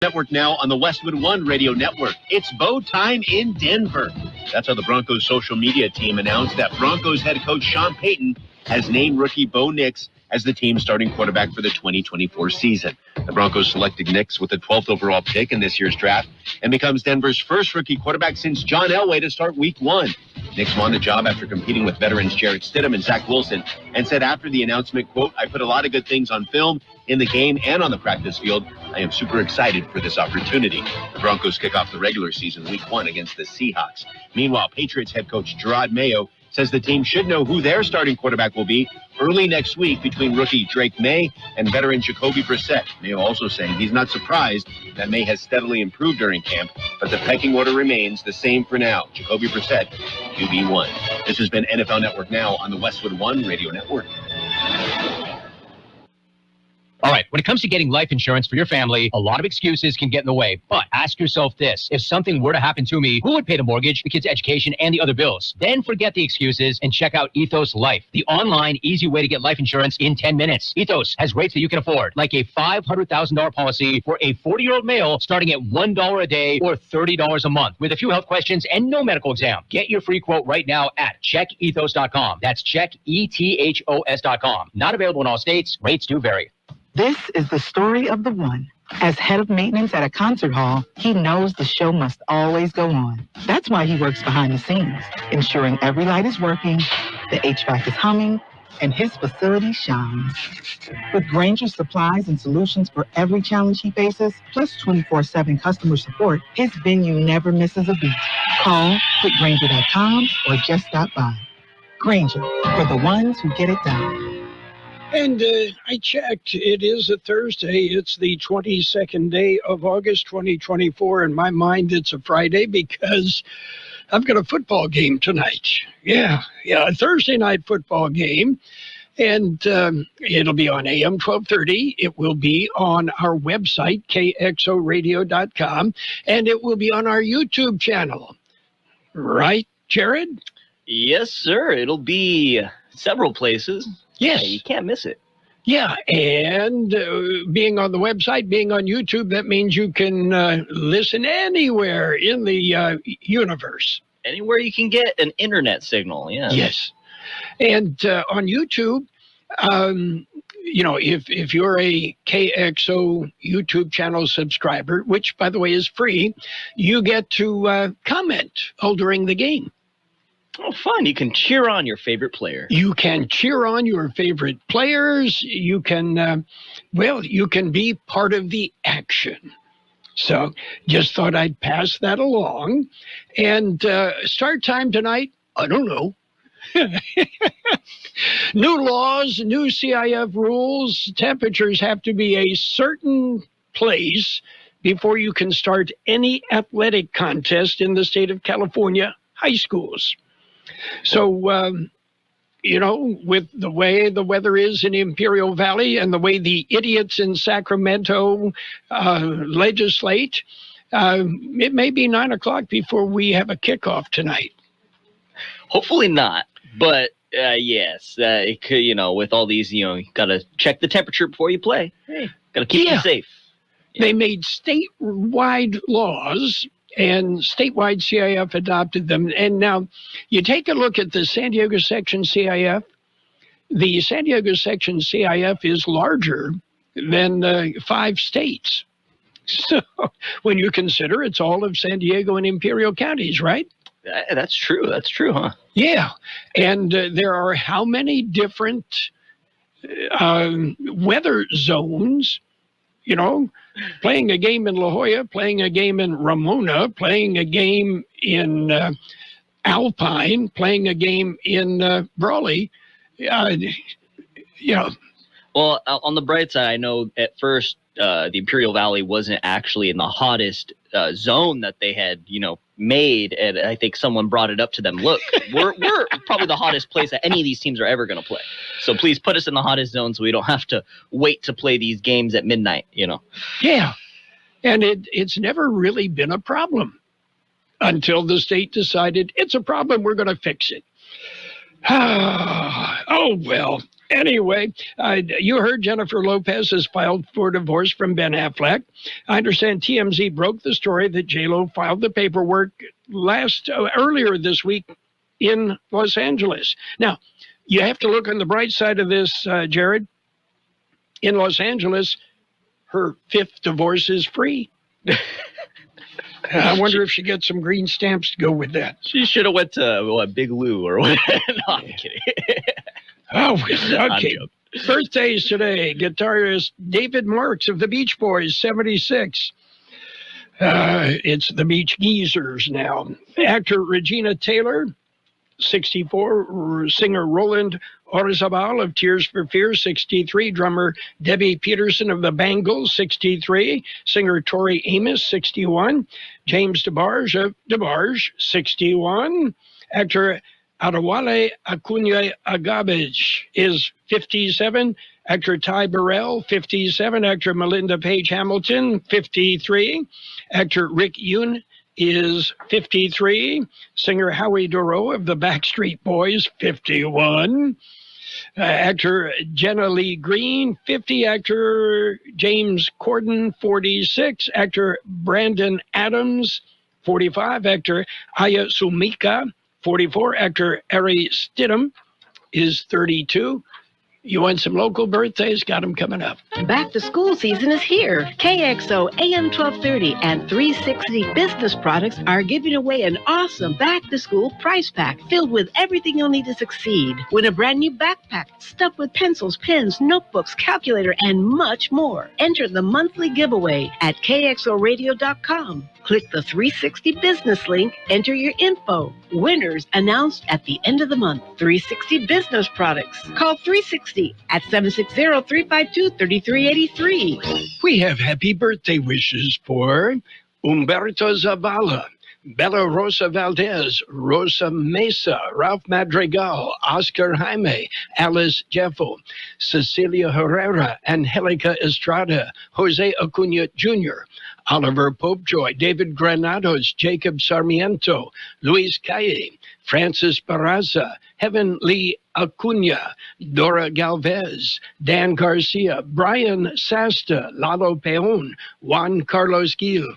Network now on the Westwood One Radio Network. It's bow time in Denver. That's how the Broncos social media team announced that Broncos head coach Sean Payton has named rookie Bo Nix as the team's starting quarterback for the 2024 season. The Broncos selected Nix with the 12th overall pick in this year's draft and becomes Denver's first rookie quarterback since John Elway to start week 1. Nix won the job after competing with veterans Jarrett Stidham and Zach Wilson and said after the announcement, quote, "I put a lot of good things on film in the game and on the practice field. I am super excited for this opportunity." The Broncos kick off the regular season week 1 against the Seahawks. Meanwhile, Patriots head coach Gerard Mayo says the team should know who their starting quarterback will be early next week between rookie Drake May and veteran Jacoby Brissett. Mayo also saying he's not surprised that May has steadily improved during camp, but the pecking order remains the same for now. Jacoby Brissett, QB1. This has been NFL Network Now on the Westwood One Radio Network. All right, when it comes to getting life insurance for your family, a lot of excuses can get in the way. But ask yourself this. If something were to happen to me, who would pay the mortgage, the kids' education, and the other bills? Then forget the excuses and check out Ethos Life, the online, easy way to get life insurance in 10 minutes. Ethos has rates that you can afford, like a $500,000 policy for a 40-year-old male starting at $1 a day or $30 a month with a few health questions and no medical exam. Get your free quote right now at checkethos.com. That's checkethos.com. Not available in all states. Rates do vary. This is the story of the one. As head of maintenance at a concert hall, he knows the show must always go on. That's why he works behind the scenes, ensuring every light is working, the HVAC is humming, and his facility shines. With Granger's supplies and solutions for every challenge he faces, plus 24/7 customer support, his venue never misses a beat. Call quickgranger.com or just stop by. Granger, for the ones who get it done. And I checked. It is a Thursday. It's the 22nd day of August, 2024. In my mind, it's a Friday because I've got a football game tonight. Yeah, a Thursday night football game. And it'll be on AM 1230. It will be on our website, kxoradio.com. And it will be on our YouTube channel. Right, Jared? Yes, sir. It'll be several places. Yes. You can't miss it. Yeah, and being on the website, being on YouTube, that means you can listen anywhere in the universe. Anywhere you can get an internet signal, yeah. Yes. And on YouTube, if you're a KXO YouTube channel subscriber, which, by the way, is free, you get to comment all during the game. Oh, fun. You can cheer on your favorite player. You can cheer on your favorite players. You can, you can be part of the action. So just thought I'd pass that along. And start time tonight, I don't know. New laws, new CIF rules. Temperatures have to be a certain place before you can start any athletic contest in the state of California high schools. So, with the way the weather is in Imperial Valley and the way the idiots in Sacramento legislate, it may be 9 o'clock before we have a kickoff tonight. Hopefully not, but yes, it could, with all these, you got to check the temperature before you play. Hey, got to keep you safe. Yeah. They made statewide laws. And statewide CIF adopted them. And now you take a look at the San Diego section CIF. The San Diego section CIF is larger than 5 states. So when you consider it's all of San Diego and Imperial counties, right? That's true. That's true, huh? Yeah. And there are how many different weather zones? Playing a game in La Jolla, playing a game in Ramona, playing a game in Alpine, playing a game in Brawley. Well, on the bright side, I know at first the Imperial Valley wasn't actually in the hottest zone that they had, made. And I think someone brought it up to them. Look, we're probably the hottest place that any of these teams are ever going to play. So please put us in the hottest zone so we don't have to wait to play these games at midnight, Yeah. And it's never really been a problem until the state decided it's a problem. We're going to fix it. Oh, well. Anyway, you heard Jennifer Lopez has filed for divorce from Ben Affleck. I understand TMZ broke the story that J-Lo filed the paperwork earlier this week in Los Angeles. Now, you have to look on the bright side of this, Jared. In Los Angeles, her 5th divorce is free. I wonder if she gets some green stamps to go with that. She should have went to Big Lou or whatever. No, I'm kidding. Oh, okay. Birthdays today. Guitarist David Marks of the Beach Boys, 76. It's the Beach Geezers now. Actor Regina Taylor, 64. Singer Roland Orzabal of Tears for Fears, 63. Drummer Debbie Peterson of the Bangles, 63. Singer Tori Amos, 61. James DeBarge of DeBarge, 61. Actor Adewale Akunye Agabej is 57. Actor Ty Burrell, 57. Actor Melinda Page Hamilton, 53. Actor Rick Yoon is 53. Singer Howie Dorough of the Backstreet Boys, 51. Actor Jenna Lee Green, 50. Actor James Corden, 46. Actor Brandon Adams, 45. Actor Aya Sumika, 44. Actor Ari Stidham is 32. You want some local birthdays? Got them coming up. Back to school season is here. KXO AM 1230 and 360 Business Products are giving away an awesome back-to-school prize pack filled with everything you'll need to succeed. Win a brand new backpack stuffed with pencils, pens, notebooks, calculator, and much more. Enter the monthly giveaway at kxoradio.com. Click the 360 Business link, enter your info. Winners announced at the end of the month. 360 Business Products. Call 360 at 760-352-3383. We have happy birthday wishes for Humberto Zavala, Bella Rosa Valdez, Rosa Mesa, Ralph Madrigal, Oscar Jaime, Alice Jeffo, Cecilia Herrera, Angelica Estrada, Jose Acuna Jr., Oliver Popejoy, David Granados, Jacob Sarmiento, Luis Calle, Francis Barraza, Heaven Lee Acuna, Dora Galvez, Dan Garcia, Brian Sasta, Lalo Peon, Juan Carlos Gil,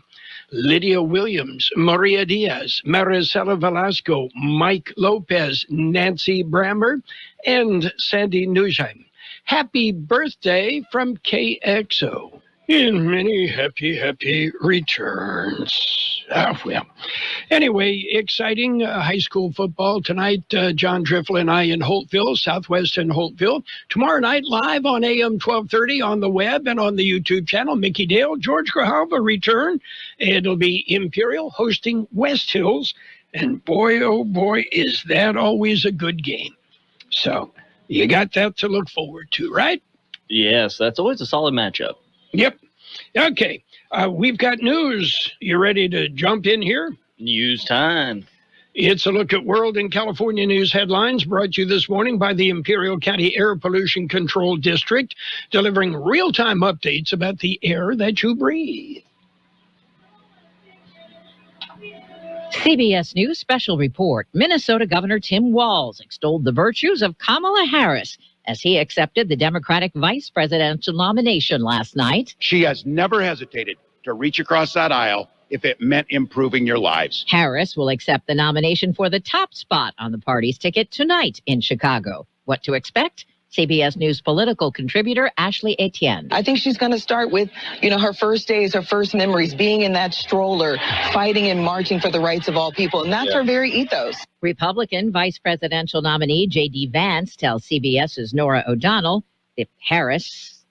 Lydia Williams, Maria Diaz, Maricela Velasco, Mike Lopez, Nancy Brammer, and Sandy Nugent. Happy birthday from KXO. In many happy returns. Well. Anyway, exciting high school football tonight. John Driffle and I in Holtville, Southwest in Holtville. Tomorrow night, live on AM 1230 on the web and on the YouTube channel. Mickey Dale, George Grijalva return. It'll be Imperial hosting West Hills. And boy, oh boy, is that always a good game. So you got that to look forward to, right? Yes, that's always a solid matchup. Yep. Okay. We've got news. You ready to jump in here? News time. It's a look at world and California news headlines brought to you this morning by the Imperial County Air Pollution Control District, delivering real-time updates about the air that you breathe. CBS News special report. Minnesota Governor Tim Walz extolled the virtues of Kamala Harris as he accepted the Democratic vice presidential nomination last night. She has never hesitated to reach across that aisle if it meant improving your lives. Harris will accept the nomination for the top spot on the party's ticket tonight in Chicago. What to expect? CBS News political contributor Ashley Etienne. I think she's going to start with, her first days, her first memories, being in that stroller, fighting and marching for the rights of all people. And that's her very ethos. Republican vice presidential nominee J.D. Vance tells CBS's Nora O'Donnell the Harris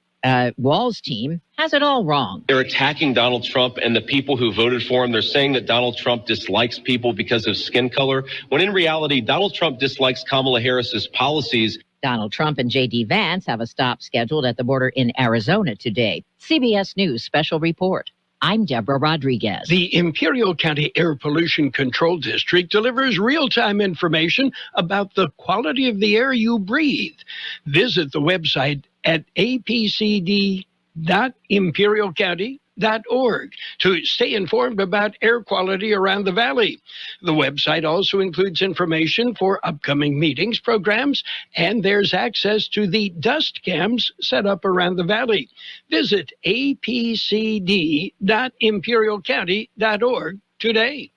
Walz team has it all wrong. They're attacking Donald Trump and the people who voted for him. They're saying that Donald Trump dislikes people because of skin color, when in reality, Donald Trump dislikes Kamala Harris's policies. Donald Trump and J.D. Vance have a stop scheduled at the border in Arizona today. CBS News special report. I'm Deborah Rodriguez. The Imperial County Air Pollution Control District delivers real-time information about the quality of the air you breathe. Visit the website at apcd.imperialcounty.gov. to stay informed about air quality around the valley. The website also includes information for upcoming meetings, programs, and there's access to the dust cams set up around the valley. Visit apcd.imperialcounty.org today.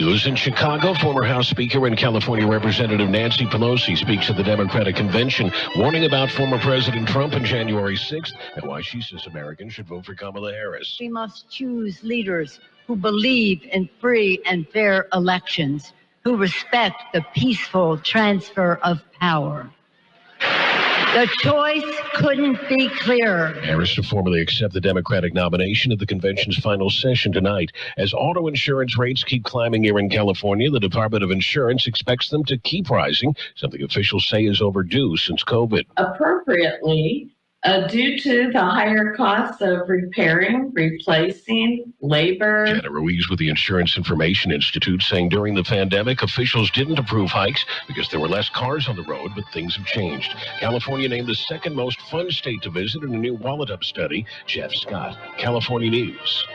News in Chicago, former House Speaker and California Representative Nancy Pelosi speaks at the Democratic Convention, warning about former President Trump on January 6th and why she says Americans should vote for Kamala Harris. We must choose leaders who believe in free and fair elections, who respect the peaceful transfer of power. The choice couldn't be clearer. Harris to formally accept the Democratic nomination at the convention's final session tonight. As auto insurance rates keep climbing here in California, the Department of Insurance expects them to keep rising, something officials say is overdue since COVID. Appropriately, due to the higher costs of repairing, replacing, labor. Jenna Ruiz with the Insurance Information Institute saying during the pandemic, officials didn't approve hikes because there were less cars on the road, but things have changed. California named the second most fun state to visit in a new Wallet Up study. Jeff Scott, California News.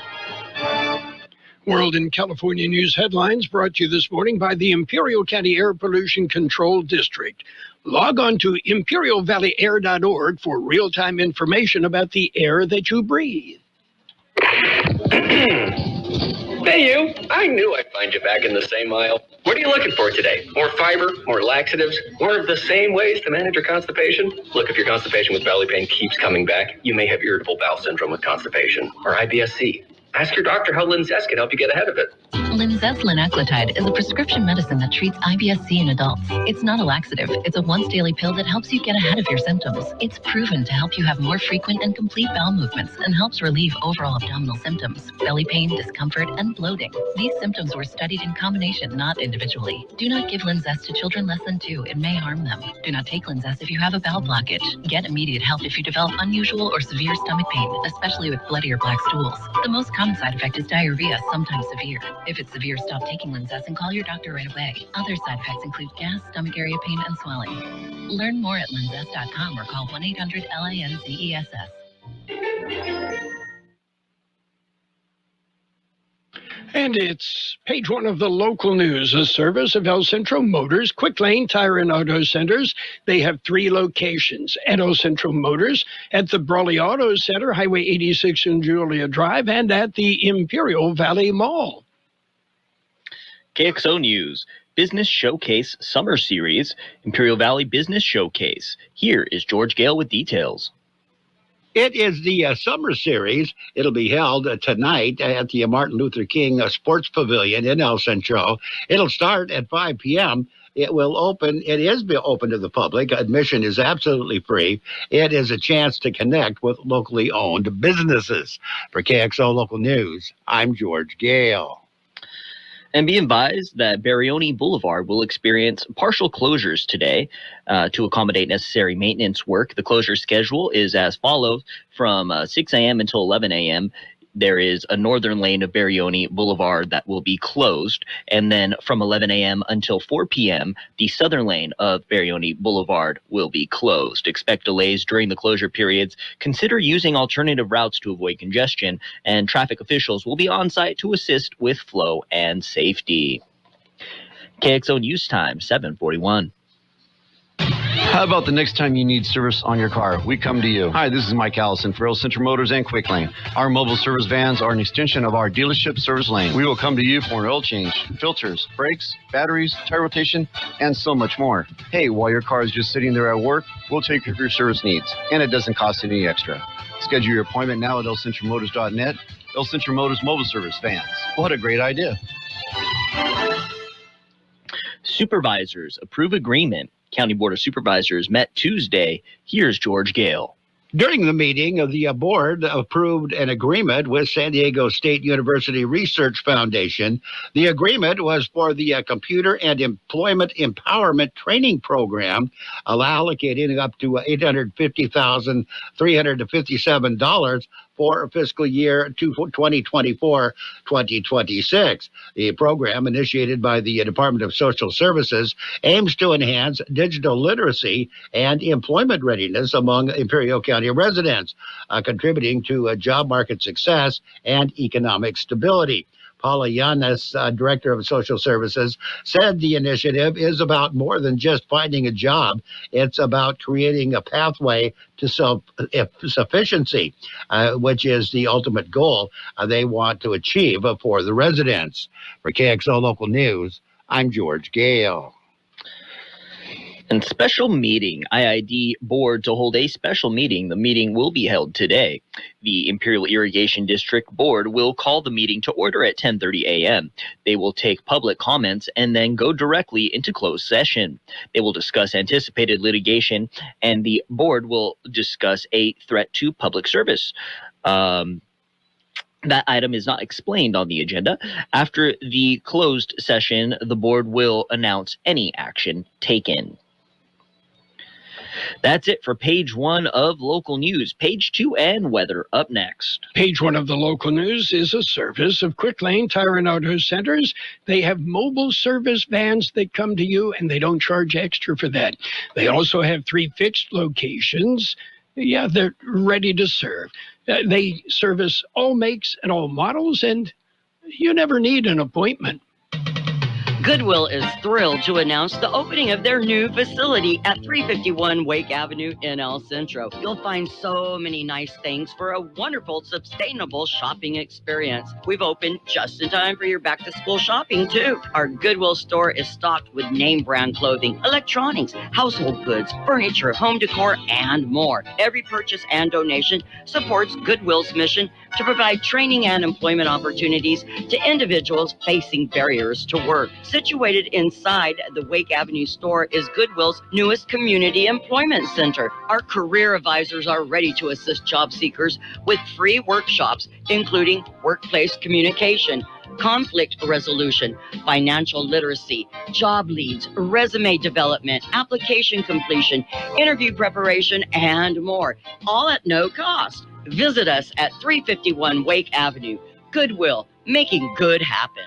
World in California News headlines brought to you this morning by the Imperial County Air Pollution Control District. Log on to imperialvalleyair.org for real-time information about the air that you breathe. Hey, you. I knew I'd find you back in the same aisle. What are you looking for today? More fiber, more laxatives, more of the same ways to manage your constipation? Look, if your constipation with belly pain keeps coming back, you may have irritable bowel syndrome with constipation, or IBS-C. Ask your doctor how Linzess can help you get ahead of it. Linzess linaclotide is a prescription medicine that treats IBS-C in adults. It's not a laxative. It's a once-daily pill that helps you get ahead of your symptoms. It's proven to help you have more frequent and complete bowel movements and helps relieve overall abdominal symptoms, belly pain, discomfort, and bloating. These symptoms were studied in combination, not individually. Do not give Linzess to children less than 2. It may harm them. Do not take Linzess if you have a bowel blockage. Get immediate help if you develop unusual or severe stomach pain, especially with bloody or black stools. The most common side effect is diarrhea, sometimes severe. If it's severe, stop taking Linzess and call your doctor right away. Other side effects include gas, stomach area pain, and swelling. Learn more at linzess.com or call 1-800-LANZESS. And it's page 1 of the local news, a service of El Centro Motors, Quick Lane Tire and Auto Centers. They have 3 locations at El Centro Motors, at the Brawley Auto Center, Highway 86 and Julia Drive, and at the Imperial Valley Mall. KXO News, Business Showcase Summer Series, Imperial Valley Business Showcase. Here is George Gale with details. It is the summer series. It'll be held tonight at the Martin Luther King Sports Pavilion in El Centro. It'll start at 5 p.m. It is open to the public. Admission is absolutely free. It is a chance to connect with locally owned businesses. For KXO Local News, I'm George Gale. And be advised that Barione Boulevard will experience partial closures today to accommodate necessary maintenance work. The closure schedule is as follows. From 6 a.m. until 11 a.m., there is a northern lane of Barione Boulevard that will be closed. And then from 11 a.m. until 4 p.m., the southern lane of Barione Boulevard will be closed. Expect delays during the closure periods. Consider using alternative routes to avoid congestion, and traffic officials will be on site to assist with flow and safety. KXO News Time, 7:41. How about the next time you need service on your car? We come to you. Hi, this is Mike Allison for El Centro Motors and Quick Lane. Our mobile service vans are an extension of our dealership service lane. We will come to you for an oil change, filters, brakes, batteries, tire rotation, and so much more. Hey, while your car is just sitting there at work, we'll take care of your service needs, and it doesn't cost any extra. Schedule your appointment now at elcentromotors.net. El Centro Motors Mobile Service Vans. What a great idea. Supervisors approve agreement. County Board of Supervisors met Tuesday. Here's George Gale. During the meeting, the board approved an agreement with San Diego State University Research Foundation. The agreement was for the Computer and Employment Empowerment Training Program, allocating up to $850,357 for fiscal year 2024-2026. The program, initiated by the Department of Social Services, aims to enhance digital literacy and employment readiness among Imperial County residents, contributing to job market success and economic stability. Paula Yanis, Director of Social Services, said the initiative is about more than just finding a job. It's about creating a pathway to self-sufficiency, which is the ultimate goal they want to achieve for the residents. For KXO Local News, I'm George Gale. And special meeting, IID board to hold a special meeting. The meeting will be held today. The Imperial Irrigation District Board will call the meeting to order at 10:30 a.m. They will take public comments and then go directly into closed session. They will discuss anticipated litigation, and the board will discuss a threat to public service. That item is not explained on the agenda. After the closed session, the board will announce any action taken. That's it for page 1 of local news. Page 2 and weather up next. Page 1 of the local news is a service of Quick Lane Tire and Auto Centers. They have mobile service vans that come to you, and they don't charge extra for that. They also have 3 fixed locations. Yeah, they're ready to serve. They service all makes and all models, and you never need an appointment. Goodwill is thrilled to announce the opening of their new facility at 351 Wake Avenue in El Centro. You'll find so many nice things for a wonderful, sustainable shopping experience. We've opened just in time for your back-to-school shopping, too. Our Goodwill store is stocked with name-brand clothing, electronics, household goods, furniture, home decor, and more. Every purchase and donation supports Goodwill's mission to provide training and employment opportunities to individuals facing barriers to work. Situated inside the Wake Avenue store is Goodwill's newest community employment center. Our career advisors are ready to assist job seekers with free workshops, including workplace communication, conflict resolution, financial literacy, job leads, resume development, application completion, interview preparation, and more, all at no cost. Visit us at 351 Wake Avenue. Goodwill, making good happen.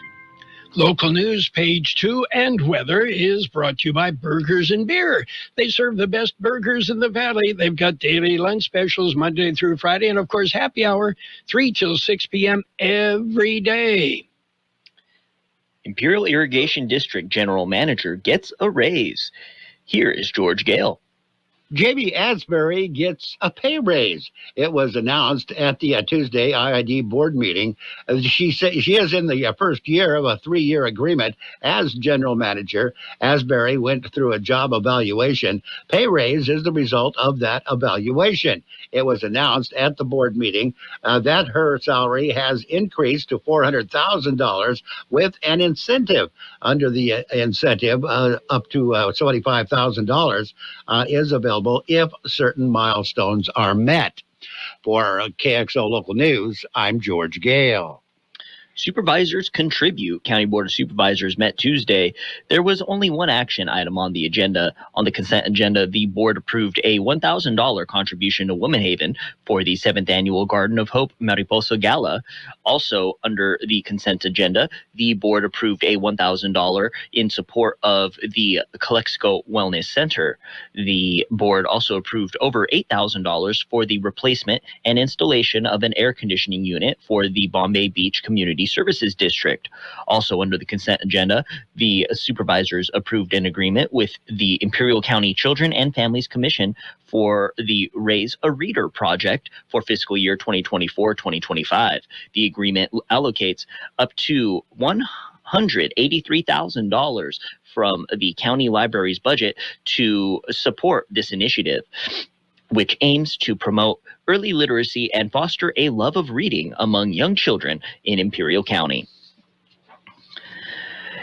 Local news, page 2, and weather is brought to you by Burgers and Beer. They serve the best burgers in the valley. They've got daily lunch specials Monday through Friday, and of course, happy hour 3 till 6 p.m. every day. Imperial Irrigation District General Manager gets a raise. Here is George Gale. Jamie Asbury gets a pay raise. It was announced at the Tuesday IID board meeting. She is in the first year of a 3-year agreement as general manager. Asbury went through a job evaluation. Pay raise is the result of that evaluation. It was announced at the board meeting that her salary has increased to $400,000 with an incentive. Under the incentive, up to $75,000 is available if certain milestones are met. For KXO Local News, I'm George Gale. Supervisors contribute. County Board of Supervisors met Tuesday. There was only one action item on the agenda. On the consent agenda, the board approved a $1,000 contribution to Womenhaven for the 7th Annual Garden of Hope Mariposa Gala. Also, under the consent agenda, the board approved a $1,000 in support of the Kxo Wellness Center. The board also approved over $8,000 for the replacement and installation of an air conditioning unit for the Bombay Beach Community Services District. Also under the consent agenda, the supervisors approved an agreement with the Imperial County Children and Families Commission for the Raise a Reader project for fiscal year 2024-2025. The agreement allocates up to $183,000 from the county library's budget to support this initiative, which aims to promote early literacy and foster a love of reading among young children in Imperial County.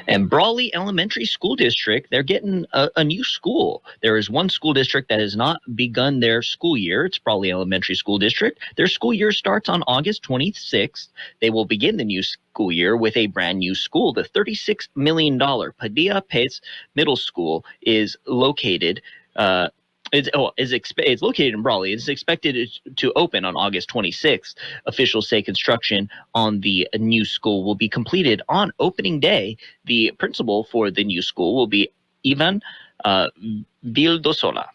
And Brawley Elementary School District, they're getting a new school. There is one school district that has not begun their school year. It's Brawley Elementary School District. Their school year starts on August 26th. They will begin the new school year with a brand new school. The $36 million Padilla Pace Middle School is located It's located in Brawley. It's expected to open on August 26th. Officials say construction on the new school will be completed on opening day. The principal for the new school will be Ivan Vildosola.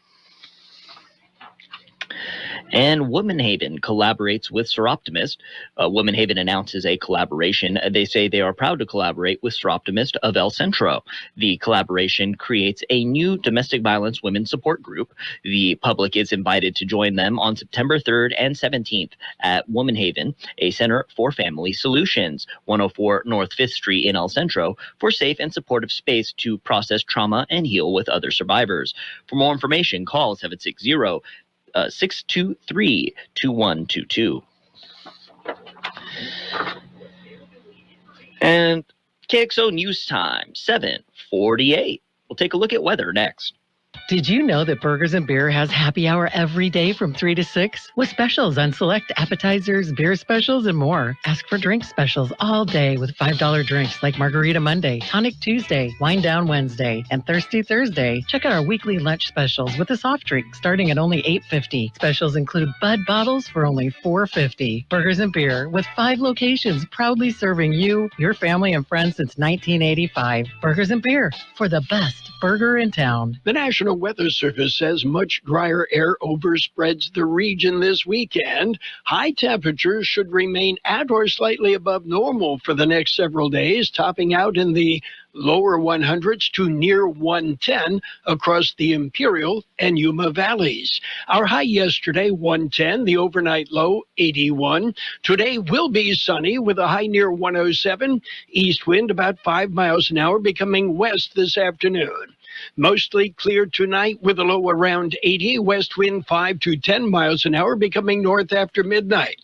And Womanhaven collaborates with Seroptimist. Womanhaven announces a collaboration. They say they are proud to collaborate with Seroptimist of El Centro. The collaboration creates a new domestic violence women's support group. The public is invited to join them on September 3rd and 17th at Womanhaven, a center for family solutions, 104 North 5th Street in El Centro, for safe and supportive space to process trauma and heal with other survivors. For more information, call 760-623-2122. And KXO News Time, 7:48. We'll take a look at weather next. Did you know that Burgers and Beer has happy hour every day from 3 to 6? With specials on select appetizers, beer specials, and more. Ask for drink specials all day with $5 drinks like Margarita Monday, Tonic Tuesday, Wine Down Wednesday, and Thirsty Thursday. Check out our weekly lunch specials with a soft drink starting at only $8.50. Specials include Bud bottles for only $4.50. Burgers and Beer with 5 locations proudly serving you, your family, and friends since 1985. Burgers and Beer for the best burger in town. The National Weather Service says much drier air overspreads the region this weekend. High temperatures should remain at or slightly above normal for the next several days, topping out in the lower 100s to near 110 across the Imperial and Yuma valleys. Our high yesterday, 110, the overnight low, 81. Today will be sunny with a high near 107, east wind about 5 miles an hour, becoming west this afternoon. Mostly clear tonight with a low around 80, west wind 5 to 10 miles an hour, becoming north after midnight.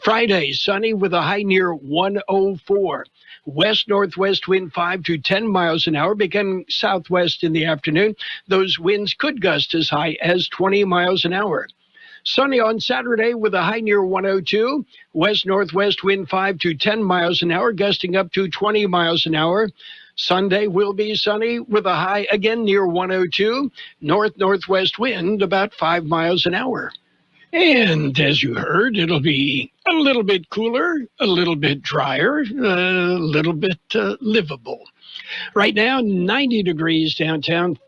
Friday, sunny with a high near 104. West-northwest wind 5 to 10 miles an hour, becoming southwest in the afternoon. Those winds could gust as high as 20 miles an hour. Sunny on Saturday with a high near 102. West-northwest wind 5 to 10 miles an hour, gusting up to 20 miles an hour. Sunday will be sunny with a high again near 102. North-northwest wind about 5 miles an hour. And as you heard, it'll be a little bit cooler, a little bit drier, a little bit livable. Right now, 90 degrees downtown.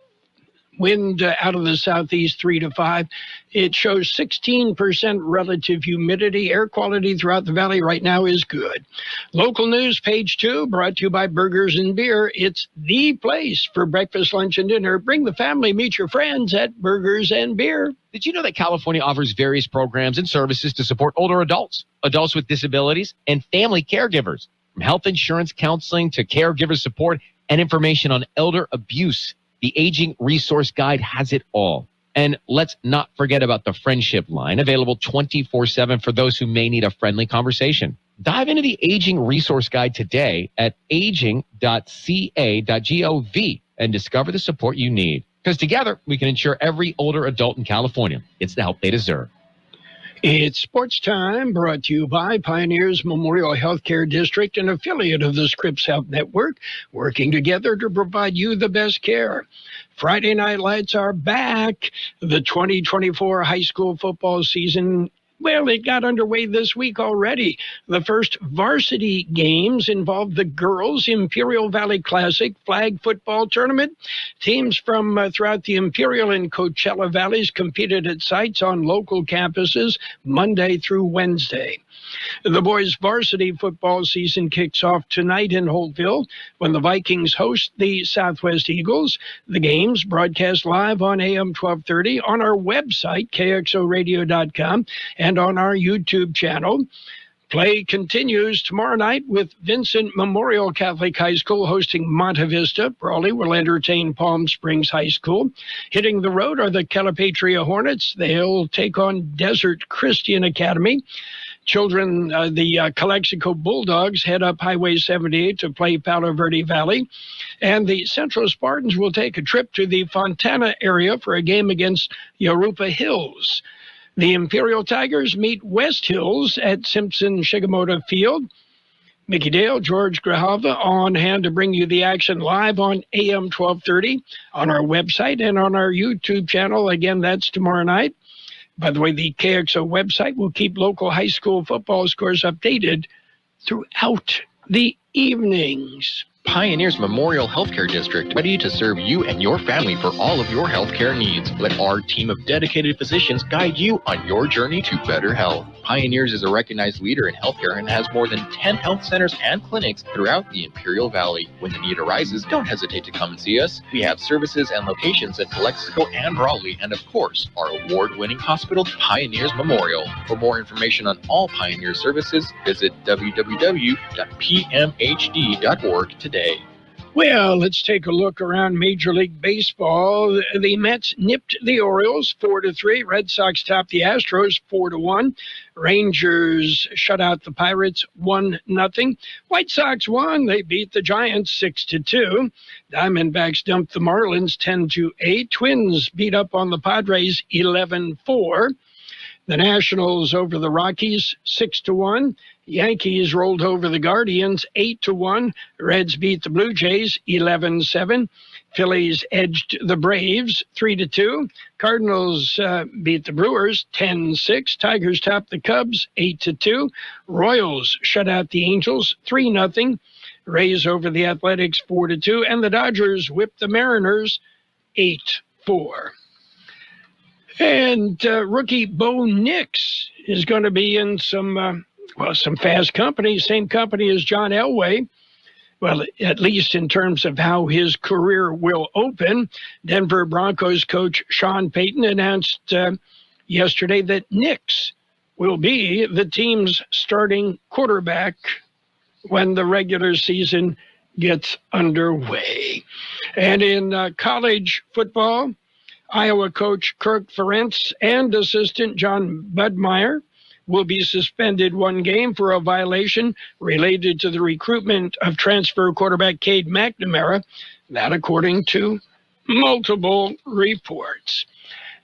Wind out of the southeast 3 to 5. It shows 16% relative humidity. Air quality throughout the valley right now is good. Local news, page 2, brought to you by Burgers and Beer. It's the place for breakfast, lunch, and dinner. Bring the family, meet your friends at Burgers and Beer. Did you know that California offers various programs and services to support older adults, adults with disabilities, and family caregivers? From health insurance, counseling, to caregiver support and information on elder abuse. The Aging Resource Guide has it all. And let's not forget about the Friendship Line, available 24/7 for those who may need a friendly conversation. Dive into the Aging Resource Guide today at aging.ca.gov and discover the support you need. Because together, we can ensure every older adult in California gets the help they deserve. It's sports time, brought to you by Pioneers Memorial Healthcare District, an affiliate of the Scripps Health Network, working together to provide you the best care. Friday Night Lights are back. The 2024 high school football season, well, it got underway this week already. The first varsity games involved the girls' Imperial Valley Classic flag football tournament. Teams from throughout the Imperial and Coachella Valleys competed at sites on local campuses Monday through Wednesday. The boys' varsity football season kicks off tonight in Holtville when the Vikings host the Southwest Eagles. The games broadcast live on AM 1230 on our website, kxoradio.com, and on our YouTube channel. Play continues tomorrow night with Vincent Memorial Catholic High School hosting Monte Vista. Brawley will entertain Palm Springs High School. Hitting the road are the Calipatria Hornets. They'll take on Desert Christian Academy. Children, the Calexico Bulldogs head up Highway 78 to play Palo Verde Valley. And the Central Spartans will take a trip to the Fontana area for a game against Yarupa Hills. The Imperial Tigers meet West Hills at Simpson Shigemoto Field. Mickey Dale, George Grijalva on hand to bring you the action live on AM 1230 on our website and on our YouTube channel. Again, that's tomorrow night. By the way, the KXO website will keep local high school football scores updated throughout the evenings. Pioneers Memorial Healthcare District, ready to serve you and your family for all of your healthcare needs. Let our team of dedicated physicians guide you on your journey to better health. Pioneers is a recognized leader in healthcare and has more than 10 health centers and clinics throughout the Imperial Valley. When the need arises, don't hesitate to come and see us. We have services and locations in Calexico and Raleigh, and of course, our award-winning hospital, Pioneers Memorial. For more information on all Pioneer services, visit www.pmhd.org today. Well, let's take a look around Major League Baseball. The Mets nipped the Orioles 4-3. Red Sox topped the Astros 4-1. Rangers shut out the Pirates 1-0. White Sox won. They beat the Giants 6-2. Diamondbacks dumped the Marlins 10-8. Twins beat up on the Padres 11-4. The Nationals over the Rockies 6-1. Yankees rolled over the Guardians 8-1. Reds beat the Blue Jays 11-7. Phillies edged the Braves 3-2. Cardinals beat the Brewers 10-6. Tigers topped the Cubs 8-2. Royals shut out the Angels 3-0. Rays over the Athletics 4-2. And the Dodgers whipped the Mariners 8-4. And rookie Bo Nix is going to be in some fast company, same company as John Elway. Well, at least in terms of how his career will open. Denver Broncos coach Sean Payton announced yesterday that Nix will be the team's starting quarterback when the regular season gets underway. And in college football, Iowa coach Kirk Ferentz and assistant John Budmeyer will be suspended one game for a violation related to the recruitment of transfer quarterback Cade McNamara, that according to multiple reports.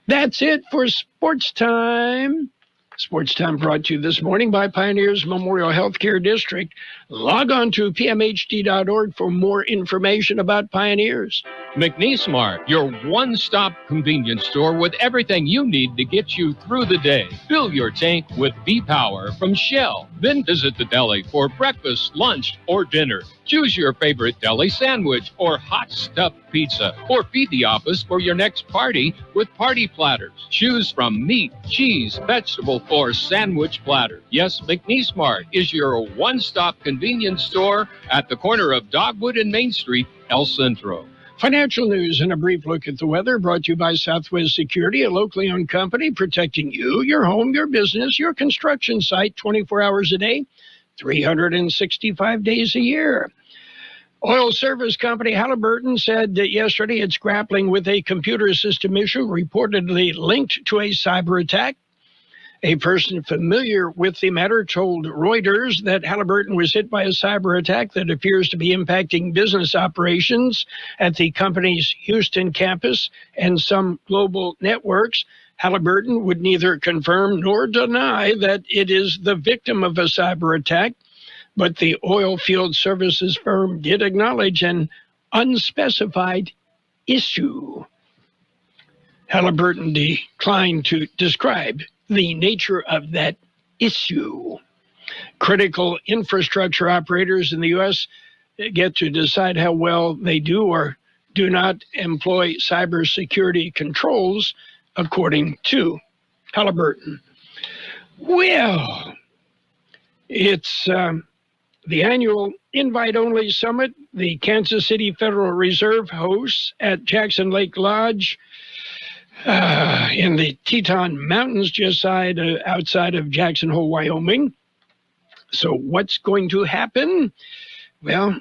That's it for Sports Time. Sports Time brought to you this morning by Pioneers Memorial Healthcare District. Log on to pmhd.org for more information about Pioneers. McNeese Mart, your one-stop convenience store with everything you need to get you through the day. Fill your tank with V-Power from Shell. Then visit the deli for breakfast, lunch, or dinner. Choose your favorite deli sandwich or hot stuffed pizza, or feed the office for your next party with party platters. Choose from meat, cheese, vegetable, or sandwich platter. Yes, McNeese Mart is your one-stop convenience store at the corner of Dogwood and Main Street, El Centro. Financial news and a brief look at the weather brought to you by Southwest Security, a locally owned company protecting you, your home, your business, your construction site 24 hours a day, 365 days a year. Oil service company Halliburton said that yesterday it's grappling with a computer system issue reportedly linked to a cyber attack. A person familiar with the matter told Reuters that Halliburton was hit by a cyber attack that appears to be impacting business operations at the company's Houston campus and some global networks. Halliburton would neither confirm nor deny that it is the victim of a cyber attack, but the oil field services firm did acknowledge an unspecified issue. Halliburton declined to describe the nature of that issue. Critical infrastructure operators in the U.S. get to decide how well they do or do not employ cybersecurity controls, according to Halliburton. Well, it's the annual invite-only summit the Kansas City Federal Reserve hosts at Jackson Lake Lodge in the Teton Mountains just outside of Jackson Hole, Wyoming. So what's going to happen? Well,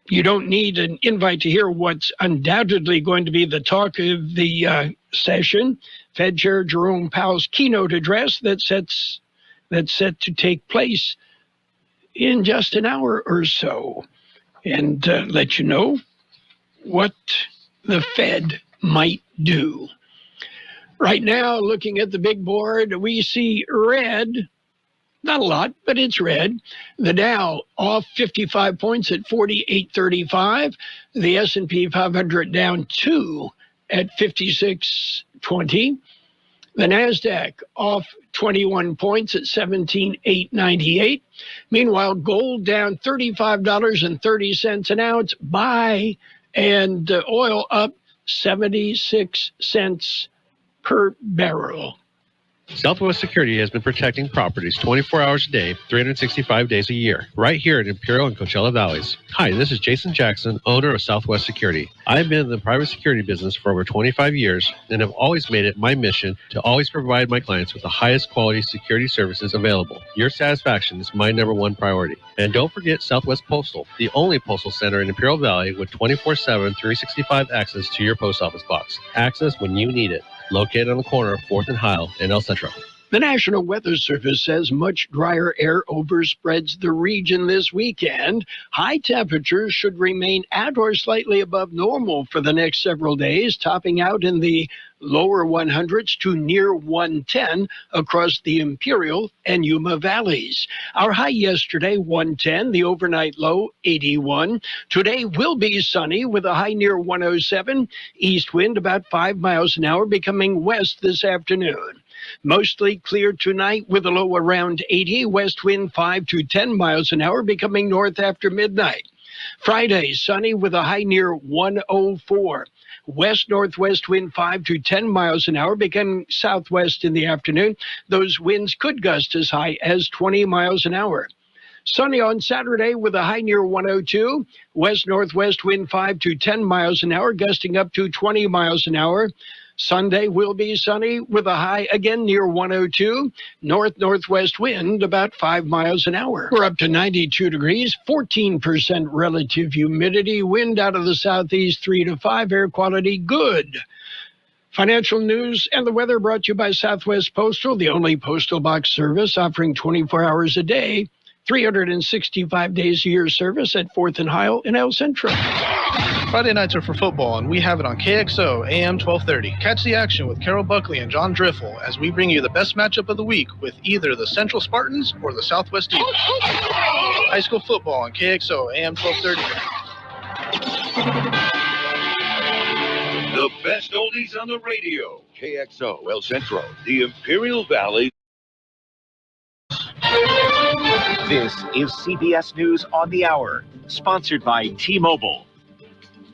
you don't need an invite to hear what's undoubtedly going to be the talk of the session. Fed Chair Jerome Powell's keynote address that's set to take place in just an hour or so, and let you know what the Fed might do. Right now, looking at the big board, we see red Not a lot, but it's red. The Dow off 55 points at 48.35. The S&P 500 down 2 at 56.20. The NASDAQ off 21 points at 17,898. Meanwhile, gold down $35.30 an ounce. Buy, and oil up 76 cents per barrel. Southwest Security has been protecting properties 24 hours a day, 365 days a year, right here in Imperial and Coachella Valleys. Hi, this is Jason Jackson, owner of Southwest Security. I've been in the private security business for over 25 years and have always made it my mission to always provide my clients with the highest quality security services available. Your satisfaction is my number one priority. And don't forget Southwest Postal, the only postal center in Imperial Valley with 24/7, 365 access to your post office box. Access when you need it. Located on the corner of 4th and Heil in El Centro. The National Weather Service says much drier air overspreads the region this weekend. High temperatures should remain at or slightly above normal for the next several days, topping out in the lower 100s to near 110 across the Imperial and Yuma valleys. Our high yesterday, 110, the overnight low, 81. Today will be sunny with a high near 107. East wind about 5 miles an hour, becoming west this afternoon. Mostly clear tonight with a low around 80. West wind 5 to 10 miles an hour, becoming north after midnight. Friday, sunny with a high near 104. West-northwest wind 5 to 10 miles an hour, becoming southwest in the afternoon. Those winds could gust as high as 20 miles an hour. Sunny on Saturday with a high near 102. West-northwest wind 5 to 10 miles an hour, gusting up to 20 miles an hour. Sunday will be sunny with a high again near 102. North-northwest wind about 5 miles an hour. We're up to 92 degrees, 14% relative humidity, wind out of the southeast 3 to 5, air quality good. Financial news and the weather brought to you by Southwest Postal, the only postal box service offering 24 hours a day, 365 days a year service at 4th and Heil in El Centro. Friday nights are for football, and we have it on KXO AM 1230. Catch the action with Carroll, Buckley, and John Driffle as we bring you the best matchup of the week with either the Central Spartans or the Southwest Eagles. High school football on KXO AM 1230. The best oldies on the radio. KXO El Centro, the Imperial Valley. This is CBS News on the Hour, sponsored by T-Mobile.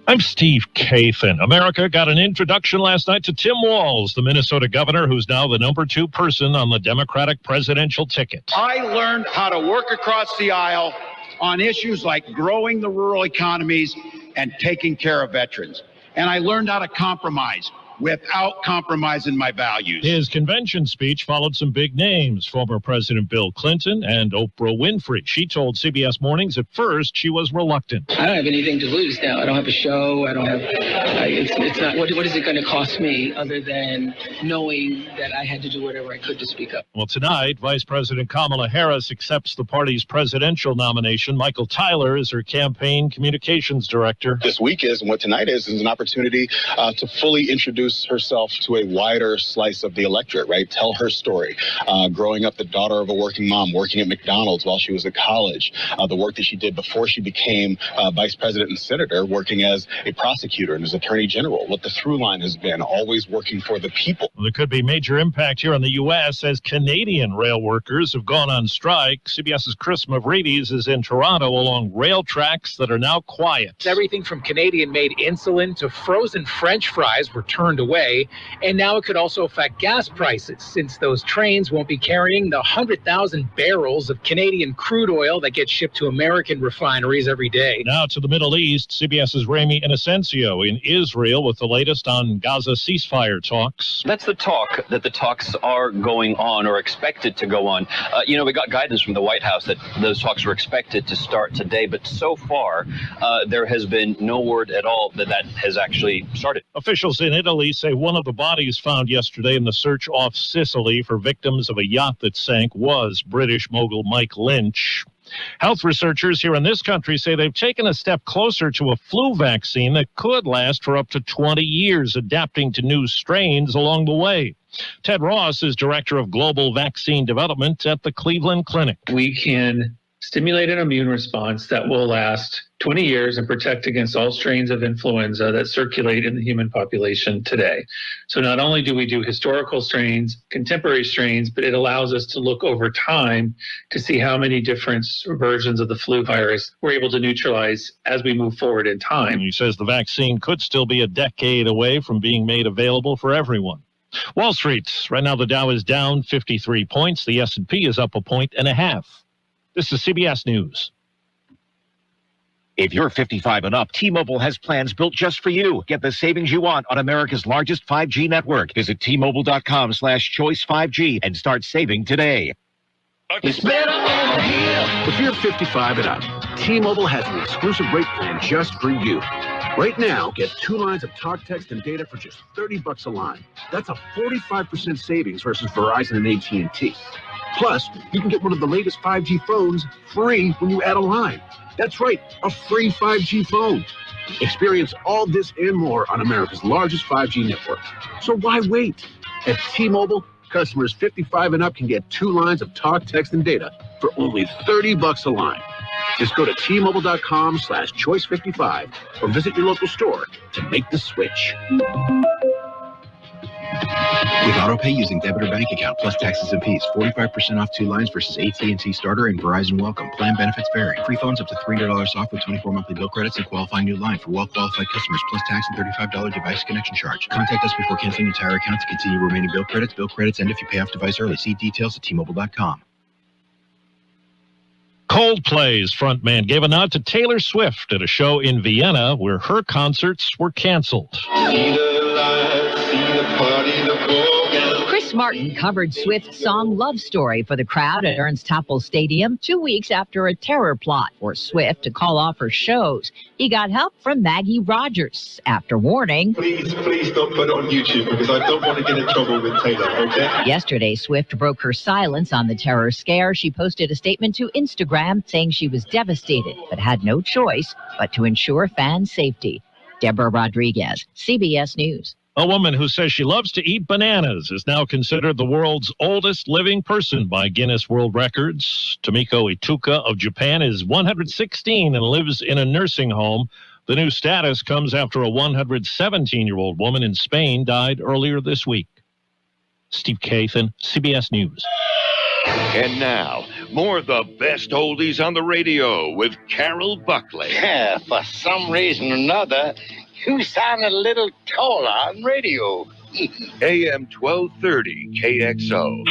I'm Steve Kathan. America got an introduction last night to Tim Walz, the Minnesota governor, who's now the number 2 person on the Democratic presidential ticket. I learned how to work across the aisle on issues like growing the rural economies and taking care of veterans. And I learned how to compromise without compromising my values. His convention speech followed some big names, former President Bill Clinton and Oprah Winfrey. She told CBS Mornings at first she was reluctant. I don't have anything to lose now. I don't have a show. I don't have, it's not, what is it going to cost me other than knowing that I had to do whatever I could to speak up? Well, tonight, Vice President Kamala Harris accepts the party's presidential nomination. Michael Tyler is her campaign communications director. This week is, and what tonight is an opportunity to fully introduce herself to a wider slice of the electorate, right? Tell her story. Growing up the daughter of a working mom, working at McDonald's while she was at college, the work that she did before she became vice president and senator, working as a prosecutor and as attorney general, what the through line has been, always working for the people. Well, there could be major impact here in the U.S. as Canadian rail workers have gone on strike. CBS's Chris Mavridis is in Toronto along rail tracks that are now quiet. Everything from Canadian-made insulin to frozen French fries were turned away, and now it could also affect gas prices since those trains won't be carrying the 100,000 barrels of Canadian crude oil that get shipped to American refineries every day. Now to the Middle East, CBS's Rami Inocencio in Israel with the latest on Gaza ceasefire talks. That's the talk that the talks are going on or expected to go on. We got guidance from the White House that those talks were expected to start today, but so far there has been no word at all that has actually started. Officials in Italy say one of the bodies found yesterday in the search off Sicily for victims of a yacht that sank was British mogul Mike Lynch. Health researchers here in this country say they've taken a step closer to a flu vaccine that could last for up to 20 years, adapting to new strains along the way. Ted Ross is Director of Global Vaccine Development at the Cleveland Clinic. We can stimulate an immune response that will last 20 years and protect against all strains of influenza that circulate in the human population today. So not only do we do historical strains, contemporary strains, but it allows us to look over time to see how many different versions of the flu virus we're able to neutralize as we move forward in time. He says the vaccine could still be a decade away from being made available for everyone. Wall Street, right now the Dow is down 53 points. The S&P is up 1.5 points. This is CBS News. If you're 55 and up, T-Mobile has plans built just for you. Get the savings you want on America's largest 5G network. Visit T-Mobile.com/choice5G and start saving today. It's better over here. If you're 55 and up, T-Mobile has an exclusive rate plan just for you. Right now, get 2 lines of talk, text, and data for just $30 a line. That's a 45% savings versus Verizon and AT&T. Plus, you can get one of the latest 5G phones free when you add a line. That's right, a free 5G phone. Experience all this and more on America's largest 5G network. So why wait? At T-Mobile, customers 55 and up can get 2 lines of talk, text, and data for only $30 a line. Just go to T-Mobile.com/choice55 or visit your local store to make the switch. With autopay using debit or bank account plus taxes and fees, 45% off 2 lines versus AT&T Starter and Verizon Welcome. Plan benefits vary. Free phones up to $300 off with 24 monthly bill credits and qualifying new line for well-qualified customers plus tax and $35 device connection charge. Contact us before canceling your entire account to continue remaining bill credits. Bill credits end if you pay off device early. See details at T-Mobile.com. Coldplay's frontman gave a nod to Taylor Swift at a show in Vienna where her concerts were canceled. Chris Martin covered Swift's song Love Story for the crowd at Ernst Happel Stadium 2 weeks after a terror plot forced Swift to call off her shows. He got help from Maggie Rogers after warning, Please don't put it on YouTube because I don't want to get in trouble with Taylor, okay? Yesterday, Swift broke her silence on the terror scare. She posted a statement to Instagram saying she was devastated but had no choice but to ensure fans' safety. Deborah Rodriguez, CBS News. A woman who says she loves to eat bananas is now considered the world's oldest living person by Guinness World Records. Tomiko Ituka of Japan is 116 and lives in a nursing home. The new status comes after a 117-year-old woman in Spain died earlier this week. Steve Kathan, CBS News. And now, more of the best oldies on the radio with Carroll Buckley. Yeah, for some reason or another, you sound a little taller on radio. AM 1230 KXO.